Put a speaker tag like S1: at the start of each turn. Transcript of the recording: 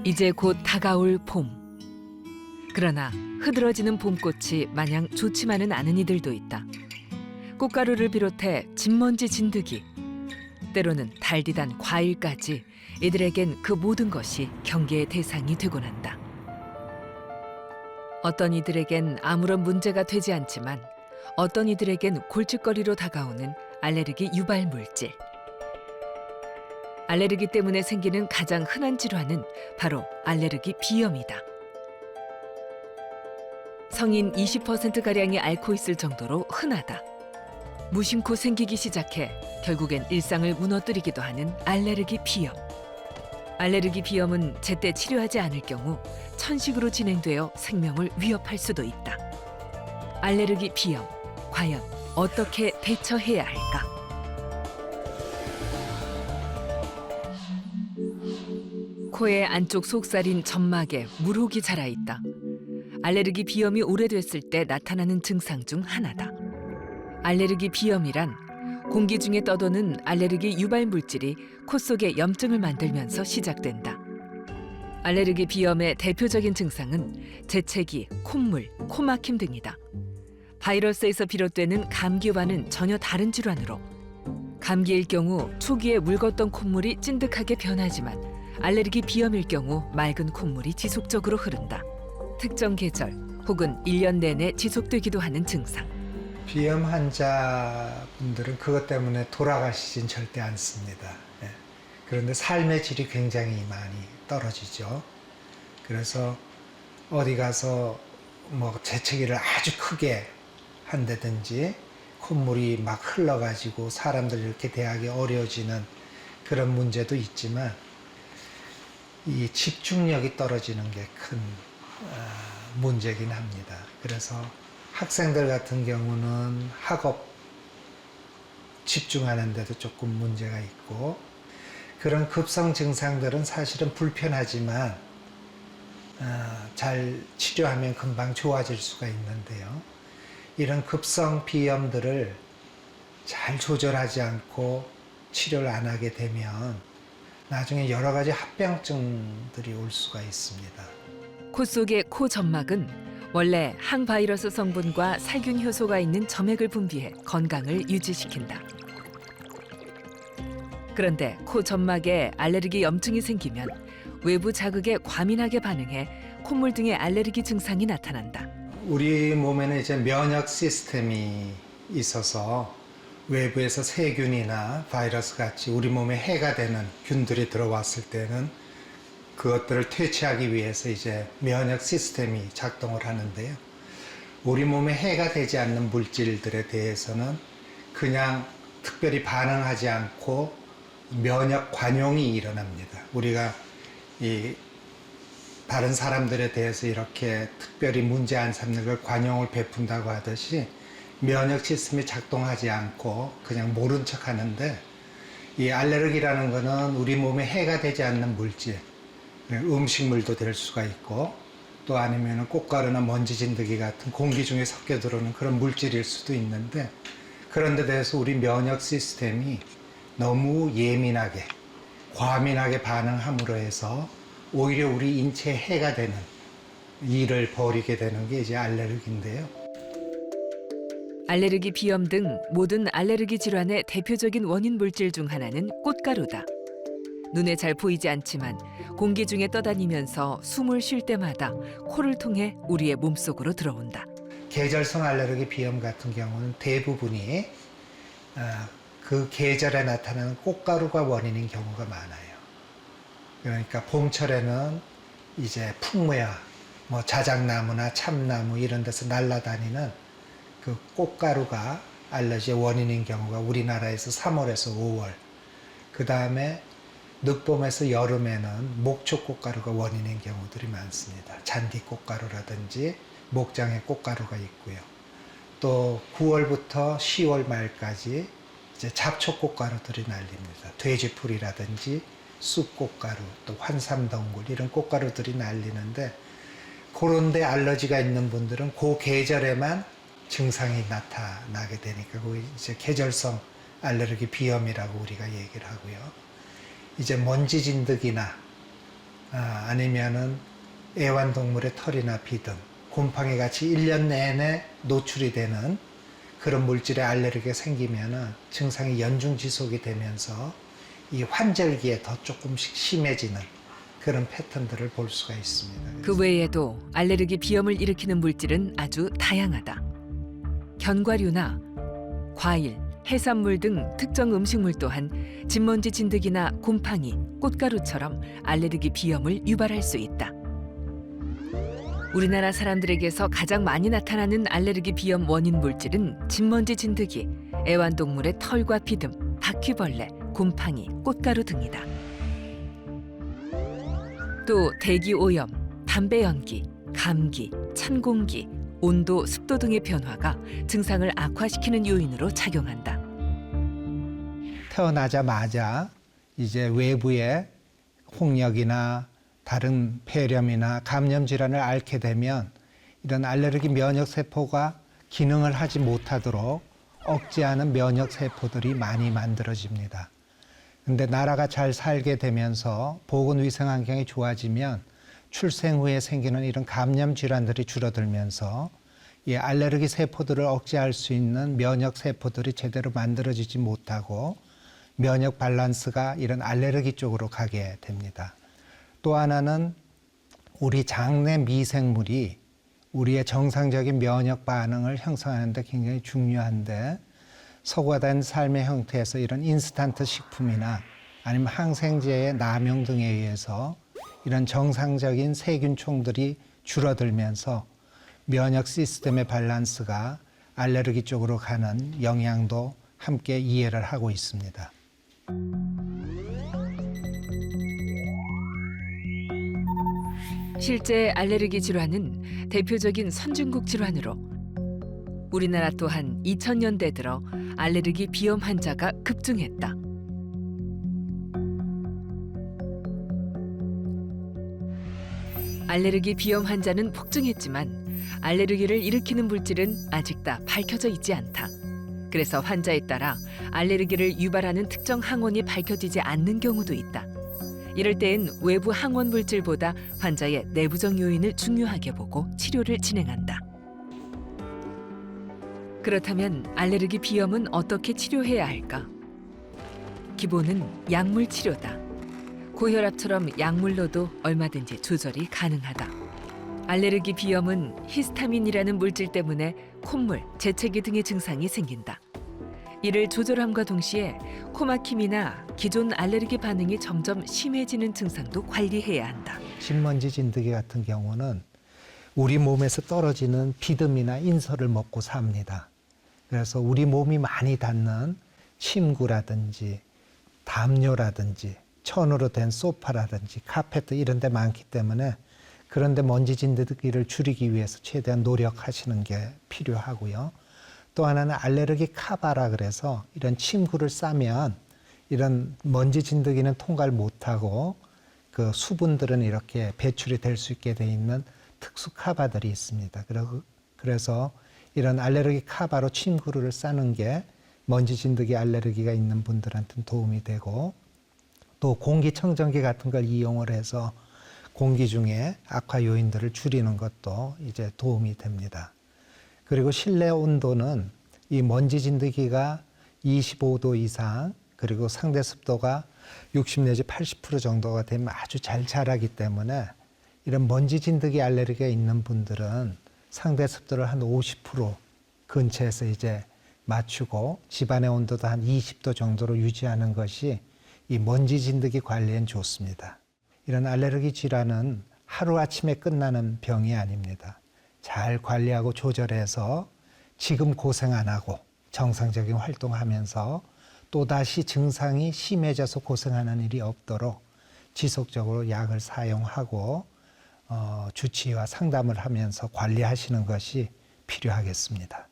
S1: 이제 곧 다가올 봄. 그러나 흐드러지는 봄꽃이 마냥 좋지만은 않은 이들도 있다. 꽃가루를 비롯해 진먼지 진드기, 때로는 달디단 과일까지 이들에겐 그 모든 것이 경계의 대상이 되곤 한다. 어떤 이들에겐 아무런 문제가 되지 않지만 어떤 이들에겐 골칫거리로 다가오는 알레르기 유발 물질. 알레르기 때문에 생기는 가장 흔한 질환은 바로 알레르기 비염이다. 성인 20%가량이 앓고 있을 정도로 흔하다. 무심코 생기기 시작해 결국엔 일상을 무너뜨리기도 하는 알레르기 비염. 알레르기 비염은 제때 치료하지 않을 경우 천식으로 진행되어 생명을 위협할 수도 있다. 알레르기 비염, 과연 어떻게 대처해야 할까? 코의 안쪽 속살인 점막에 물혹이 자라있다. 알레르기 비염이 오래됐을 때 나타나는 증상 중 하나다. 알레르기 비염이란 공기 중에 떠도는 알레르기 유발 물질이 코 속에 염증을 만들면서 시작된다. 알레르기 비염의 대표적인 증상은 재채기, 콧물, 코막힘 등이다. 바이러스에서 비롯되는 감기와는 전혀 다른 질환으로 감기일 경우 초기에 묽었던 콧물이 찐득하게 변하지만 알레르기 비염일 경우 맑은 콧물이 지속적으로 흐른다. 특정 계절 혹은 1년 내내 지속되기도 하는 증상.
S2: 비염 환자분들은 그것 때문에 돌아가시진 절대 않습니다. 그런데 삶의 질이 굉장히 많이 떨어지죠. 그래서 어디 가서 뭐 재채기를 아주 크게 한다든지 콧물이 막 흘러가지고 사람들 이렇게 대하기 어려워지는 그런 문제도 있지만 이 집중력이 떨어지는 게 큰 문제긴 합니다. 그래서 학생들 같은 경우는 학업 집중하는 데도 조금 문제가 있고 그런 급성 증상들은 사실은 불편하지만 잘 치료하면 금방 좋아질 수가 있는데요. 이런 급성 비염들을 잘 조절하지 않고 치료를 안 하게 되면 나중에 여러 가지 합병증들이 올 수가 있습니다.
S1: 코 속의 코 점막은 원래 항바이러스 성분과 살균 효소가 있는 점액을 분비해 건강을 유지시킨다. 그런데 코 점막에 알레르기 염증이 생기면 외부 자극에 과민하게 반응해 콧물 등의 알레르기 증상이 나타난다.
S2: 우리 몸에는 이제 면역 시스템이 있어서 외부에서 세균이나 바이러스 같이 우리 몸에 해가 되는 균들이 들어왔을 때는 그것들을 퇴치하기 위해서 이제 면역 시스템이 작동을 하는데요. 우리 몸에 해가 되지 않는 물질들에 대해서는 그냥 특별히 반응하지 않고 면역 관용이 일어납니다. 우리가 이 다른 사람들에 대해서 이렇게 특별히 문제 안 삼는 걸 관용을 베푼다고 하듯이 면역 시스템이 작동하지 않고 그냥 모른 척 하는데 이 알레르기라는 거는 우리 몸에 해가 되지 않는 물질, 음식물도 될 수가 있고 또 아니면 꽃가루나 먼지 진드기 같은 공기 중에 섞여 들어오는 그런 물질일 수도 있는데 그런 데 대해서 우리 면역 시스템이 너무 예민하게 과민하게 반응함으로 해서 오히려 우리 인체에 해가 되는 일을 벌이게 되는 게 이제 알레르기인데요.
S1: 알레르기 비염 등 모든 알레르기 질환의 대표적인 원인 물질 중 하나는 꽃가루다. 눈에 잘 보이지 않지만 공기 중에 떠다니면서 숨을 쉴 때마다 코를 통해 우리의 몸속으로 들어온다.
S2: 계절성 알레르기 비염 같은 경우는 대부분이 그 계절에 나타나는 꽃가루가 원인인 경우가 많아요. 그러니까 봄철에는 이제 풍무야, 뭐 자작나무나 참나무 이런 데서 날아다니는 그 꽃가루가 알러지의 원인인 경우가 우리나라에서 3월에서 5월, 그 다음에 늦봄에서 여름에는 목초 꽃가루가 원인인 경우들이 많습니다. 잔디 꽃가루라든지 목장의 꽃가루가 있고요. 또 9월부터 10월 말까지 이제 잡초 꽃가루들이 날립니다. 돼지풀이라든지 쑥꽃가루, 또 환삼덩굴 이런 꽃가루들이 날리는데 그런 데 알러지가 있는 분들은 그 계절에만 증상이 나타나게 되니까 그게 이제 계절성 알레르기 비염이라고 우리가 얘기를 하고요. 이제 먼지 진드기나 아니면은 애완동물의 털이나 비듬, 곰팡이 같이 1년 내내 노출이 되는 그런 물질에 알레르기가 생기면은 증상이 연중 지속이 되면서 이 환절기에 더 조금씩 심해지는 그런 패턴들을 볼 수가 있습니다.
S1: 그 외에도 알레르기 비염을 일으키는 물질은 아주 다양하다. 견과류나 과일, 해산물 등 특정 음식물 또한 진먼지 진드기나 곰팡이, 꽃가루처럼 알레르기 비염을 유발할 수 있다. 우리나라 사람들에게서 가장 많이 나타나는 알레르기 비염 원인 물질은 진먼지 진드기, 애완동물의 털과 비듬, 바퀴벌레, 곰팡이, 꽃가루 등이다. 또 대기 오염, 담배 연기, 감기, 찬 공기, 온도, 습도 등의 변화가 증상을 악화시키는 요인으로 작용한다.
S2: 태어나자마자 이제 외부에 홍역이나 다른 폐렴이나 감염 질환을 앓게 되면 이런 알레르기 면역 세포가 기능을 하지 못하도록 억제하는 면역 세포들이 많이 만들어집니다. 근데 나라가 잘 살게 되면서 보건위생 환경이 좋아지면 출생 후에 생기는 이런 감염 질환들이 줄어들면서 이 알레르기 세포들을 억제할 수 있는 면역 세포들이 제대로 만들어지지 못하고 면역 밸런스가 이런 알레르기 쪽으로 가게 됩니다. 또 하나는 우리 장내 미생물이 우리의 정상적인 면역 반응을 형성하는 데 굉장히 중요한데 서구화된 삶의 형태에서 이런 인스턴트 식품이나 아니면 항생제의 남용 등에 의해서 이런 정상적인 세균총들이 줄어들면서 면역 시스템의 밸런스가 알레르기 쪽으로 가는 영향도 함께 이해를 하고 있습니다.
S1: 실제 알레르기 질환은 대표적인 선진국 질환으로 우리나라 또한 2000년대 들어 알레르기 비염 환자가 급증했다. 알레르기 비염 환자는 폭증했지만 알레르기를 일으키는 물질은 아직 다 밝혀져 있지 않다. 그래서 환자에 따라 알레르기를 유발하는 특정 항원이 밝혀지지 않는 경우도 있다. 이럴 땐 외부 항원 물질보다 환자의 내부적 요인을 중요하게 보고 치료를 진행한다. 그렇다면 알레르기 비염은 어떻게 치료해야 할까? 기본은 약물 치료다. 고혈압처럼 약물로도 얼마든지 조절이 가능하다. 알레르기 비염은 히스타민이라는 물질 때문에 콧물, 재채기 등의 증상이 생긴다. 이를 조절함과 동시에 코막힘이나 기존 알레르기 반응이 점점 심해지는 증상도 관리해야 한다.
S2: 진먼지 진드기 같은 경우는 우리 몸에서 떨어지는 비듬이나 인설을 먹고 삽니다. 그래서 우리 몸이 많이 닿는 침구라든지 담요라든지 천으로 된 소파라든지 카페트 이런 데 많기 때문에 그런 데 먼지 진드기를 줄이기 위해서 최대한 노력하시는 게 필요하고요. 또 하나는 알레르기 카바라 그래서 이런 침구를 싸면 이런 먼지 진드기는 통과를 못하고 그 수분들은 이렇게 배출이 될 수 있게 돼 있는 특수 카바들이 있습니다. 그래서 이런 알레르기 카바로 침구를 싸는 게 먼지 진드기 알레르기가 있는 분들한테는 도움이 되고 또 공기청정기 같은 걸 이용을 해서 공기 중에 악화 요인들을 줄이는 것도 이제 도움이 됩니다. 그리고 실내 온도는 이 먼지 진드기가 25도 이상 그리고 상대 습도가 60 내지 80% 정도가 되면 아주 잘 자라기 때문에 이런 먼지 진드기 알레르기가 있는 분들은 상대 습도를 한 50% 근처에서 이제 맞추고 집안의 온도도 한 20도 정도로 유지하는 것이 이 먼지 진드기 관리엔 좋습니다. 이런 알레르기 질환은 하루아침에 끝나는 병이 아닙니다. 잘 관리하고 조절해서 지금 고생 안 하고 정상적인 활동하면서 또다시 증상이 심해져서 고생하는 일이 없도록 지속적으로 약을 사용하고 주치의와 상담을 하면서 관리하시는 것이 필요하겠습니다.